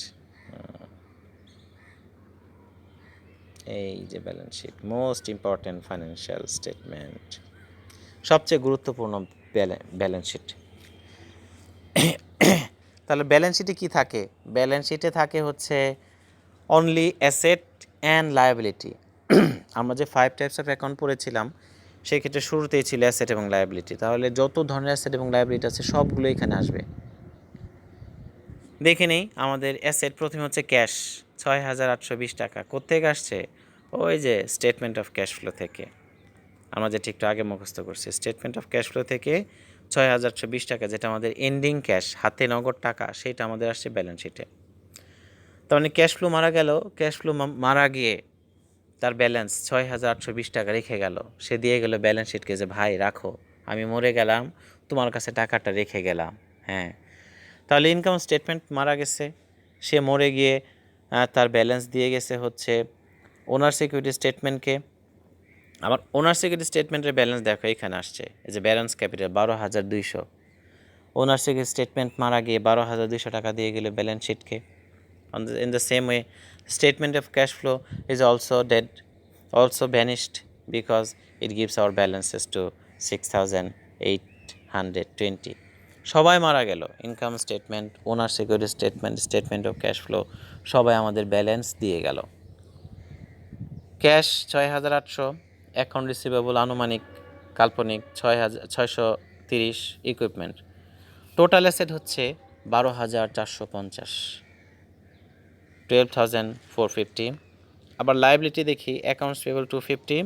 এই যে balance sheet, most important financial statement, সবচেয়ে গুরুত্বপূর্ণ ব্যালেন্স শিট। তাহলে ব্যালেন্স শিটে কী থাকে? ব্যালেন্স শিটে থাকে হচ্ছে অনলি অ্যাসেট অ্যান্ড লায়াবিলিটি। আমরা যে 5 টাইপস অফ অ্যাকাউন্ট পড়েছিলাম সেক্ষেত্রে শুরুতেই ছিল অ্যাসেট এবং লায়াবিলিটি। তাহলে যত ধরনের অ্যাসেট এবং লায়াবিলিটি আছে সবগুলো এখানে আসবে। দেখে নেই, আমাদের অ্যাসেট প্রথমে হচ্ছে ক্যাশ 6,820 টাকা। কোত্থেকে আসছে? ওই যে স্টেটমেন্ট অফ ক্যাশ ফ্লো থেকে, আমরা যেটা একটু আগে মুখস্থ করছি। স্টেটমেন্ট অফ ক্যাশ ফ্লো থেকে 6,820 টাকা, যেটা আমাদের এন্ডিং ক্যাশ, হাতে নগদ টাকা, সেটা আমাদের আসছে ব্যালেন্স শিটে। তার মানে ক্যাশ ফ্লো মারা গেল, ক্যাশ ফ্লো মারা গিয়ে তার ব্যালেন্স 6,820 টাকা রেখে গেল। সে দিয়ে গেল ব্যালেন্স শিটকে যে ভাই রাখো, আমি মরে গেলাম, তোমার কাছে টাকাটা রেখে গেলাম। হ্যাঁ, তাহলে ইনকাম স্টেটমেন্ট মারা গেছে, সে মরে গিয়ে তার ব্যালেন্স দিয়ে গেছে হচ্ছে ওনার সিকিউরিটি স্টেটমেন্টকে। আবার ওনার সিকিউরিটি স্টেটমেন্টের ব্যালেন্স দেখো এখানে আসছে, এই যে ব্যালেন্স ক্যাপিটাল 12,200। ওনার স্টেটমেন্ট মারা গিয়ে 12,200 টাকা দিয়ে গেল balance শিটকে। In the same way, statement of cash flow is also dead, also vanished, because it gives our balances to 6,820. সবাই মারা গেল, income statement, owner security statement, statement of cash flow, সবাই আমাদের ব্যালেন্স দিয়ে গেল। ক্যাশ 6,800, অ্যাকাউন্ট রিসিভেবল আনুমানিক কাল্পনিক 6,630, equipment, total asset হচ্ছে 12,450, 12,450। আবার লাইবিলিটি দেখি, accounts payable 250,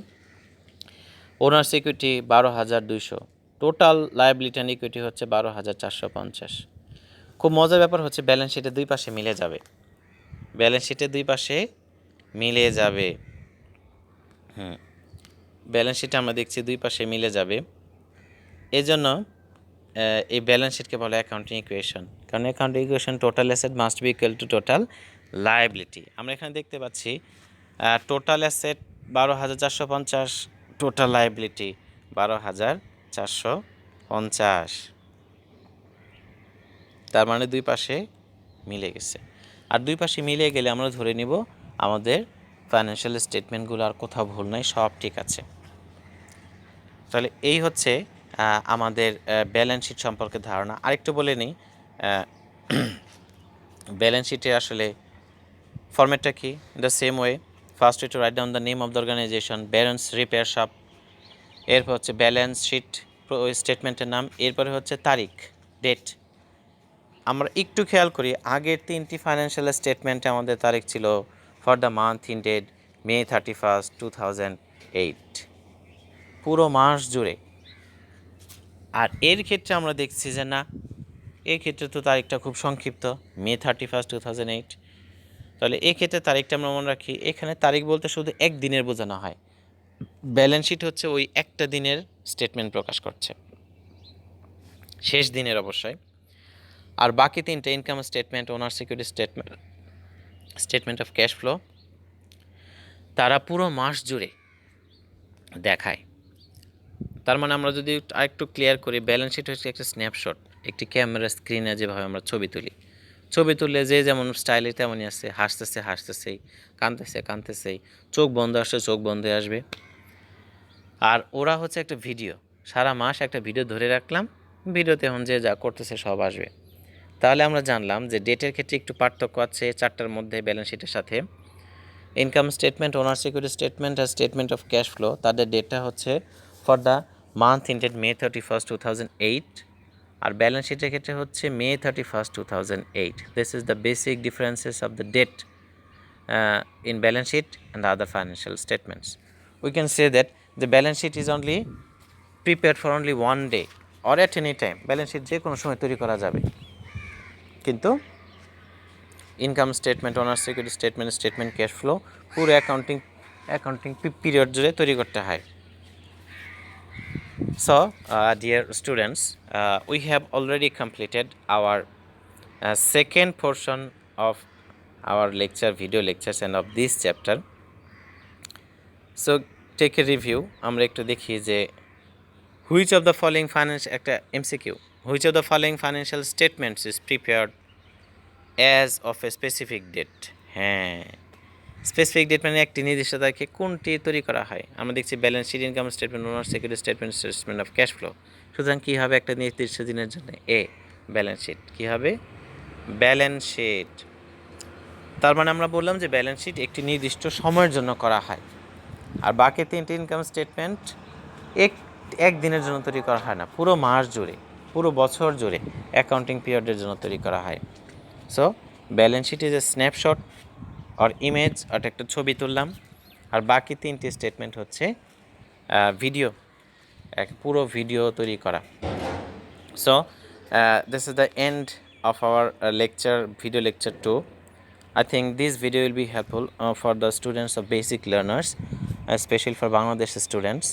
owner security 12,200, total liability and equity হচ্ছে 12,450। খুব মজার ব্যাপার হচ্ছে ব্যালেন্স শিটের দুই পাশে মিলে যাবে, ব্যালেন্স শিটের দুই পাশে মিলে যাবে। ব্যালেন্স শিটে আমরা দেখছি দুই পাশে মিলে যাবে, এজন্য এই ব্যালেন্স শিটকে বলে অ্যাকাউন্টিং ইকুয়েশন, কারণ accounting equation total asset must be equal to total liability. আমরা এখানে দেখতে পাচ্ছি টোটাল অ্যাসেট 12,450, টোটাল লায়াবিলিটি 12,450, তার মানে দুই পাশে মিলে গেছে। আর দুই পাশে মিলে গেলে আমরা ধরে নিব আমাদের ফাইন্যান্সিয়াল স্টেটমেন্টগুলো আর কোথাও ভুল নাই, সব ঠিক আছে। তাহলে এই হচ্ছে আমাদের ব্যালেন্স শিট সম্পর্কে ধারণা। আরেকটু বলে নিই, ব্যালেন্স শিটে আসলে ফরম্যাটটা কি। The same way, first to write down the name of the organization, balance repair shop, এরপর হচ্ছে ব্যালেন্স শিট ওই স্টেটমেন্টের নাম, এরপরে হচ্ছে তারিখ, ডেট। আমরা একটু খেয়াল করি, আগের তিনটি ফাইন্যান্সিয়াল স্টেটমেন্টে আমাদের তারিখ ছিল for the month ended May 31, 2008, পুরো মাস জুড়ে। আর এর ক্ষেত্রে আমরা দেখছি যে না, এর ক্ষেত্রে তো তারিখটা খুব সংক্ষিপ্ত, May 31, 2008। তাহলে এক্ষেত্রে তারিখটা আমরা মনে রাখি, এখানে তারিখ বলতে শুধু একদিনের বোঝানো হয়, ব্যালেন্স শিট হচ্ছে ওই একটা দিনের স্টেটমেন্ট প্রকাশ করছে, শেষ দিনের অবশ্যই। আর বাকি তিনটে, income statement, owner security statement, statement of cash flow, তারা পুরো মাস জুড়ে দেখায়। তার মানে আমরা যদি আরেকটু ক্লিয়ার করি, ব্যালেন্স শিট হচ্ছে একটা স্ন্যাপশট, একটি ক্যামেরা স্ক্রিনে যেভাবে আমরা ছবি তুলি, ছবি তুললে যে যেমন স্টাইলে তেমনই আসছে, হাসতেছে হাসতেছেই, কাঁদতেছে কাঁদতেছেই, চোখ বন্ধ আসছে চোখ বন্ধ আসবে। আর ওরা হচ্ছে একটা ভিডিও, সারা মাস একটা ভিডিও ধরে রাখলাম, ভিডিওতে এখন যে যা করতেছে সব আসবে। তাহলে আমরা জানলাম যে ডেটের ক্ষেত্রে একটু পার্থক্য আছে চারটার মধ্যে ব্যালেন্স শিটের সাথে। Income statement, owner security statement আর স্টেটমেন্ট অফ ক্যাশ ফ্লো, তাদের ডেটটা হচ্ছে for the month ended May 31, 2008, আর ব্যালেন্স শিটের ক্ষেত্রে হচ্ছে May 31, 2008। This is the basic differences of the date in balance sheet and the other financial statements. We can say that the balance sheet is only prepared for only one day or at any time. Balance sheet যে কোনো সময় তৈরি করা যাবে, কিন্তু income statement, owner security statement, statement cash flow পুরো accounting period জুড়ে তৈরি করতে হয়। So, dear students, we have already completed our second portion of our lecture, video lectures, and of this chapter. So, take a review. আমরা একটু দেখি যে which of the following financial, একটা MCQ, which of the following financial statements is prepared as of a specific date. হ্যাঁ, specific date মানে একটি নির্দিষ্ট তারিখে কোনটি তৈরি করা হয়। আমরা দেখছি balance sheet, income statement, owner security statement, statement of cash flow. সুতরাং কী হবে একটা নির্দিষ্ট দিনের জন্য? এ, ব্যালেন্স শিট। কী হবে? Balance sheet. তার মানে আমরা বললাম যে ব্যালেন্স শিট একটি নির্দিষ্ট সময়ের জন্য করা হয়, আর বাকি তিনটি ইনকাম স্টেটমেন্ট এক দিনের জন্য তৈরি করা হয় না, পুরো মাস জুড়ে, পুরো বছর জুড়ে অ্যাকাউন্টিং পিরিয়ডের জন্য তৈরি করা হয়। So balance sheet is a snapshot আর ইমেজ, অর্থাৎ একটা ছবি তুললাম, আর বাকি তিনটি স্টেটমেন্ট হচ্ছে ভিডিও, এক পুরো ভিডিও তৈরি করা। So this is the end of our lecture, video lecture 2. I think this video will be helpful for the students of basic learners, especially for Bangladesh students.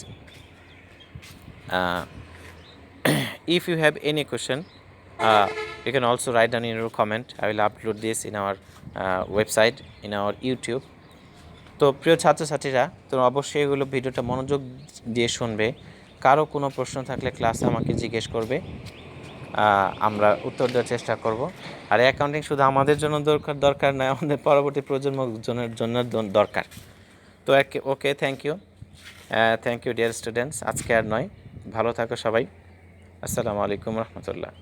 If you have any question, you can also write down in your comment. I will upload this in our website, in our YouTube. তো প্রিয় ছাত্রছাত্রীরা, তোমরা অবশ্যই এগুলো ভিডিওটা মনোযোগ দিয়ে শুনবে। কারো কোনো প্রশ্ন থাকলে ক্লাসে আমাকে জিজ্ঞেস করবে। আমরা উত্তর দেওয়ার চেষ্টা করব। আর অ্যাকাউন্টিং শুধু আমাদের জন্য দরকার নয়, আমাদের পরবর্তী প্রজন্মের জন্য দরকার। তো ওকে, থ্যাংক ইউ ডিয়ার স্টুডেন্টস। আজকে আর নয়, ভালো থাকো সবাই। আসসালামু আলাইকুম রহমতুল্লাহ।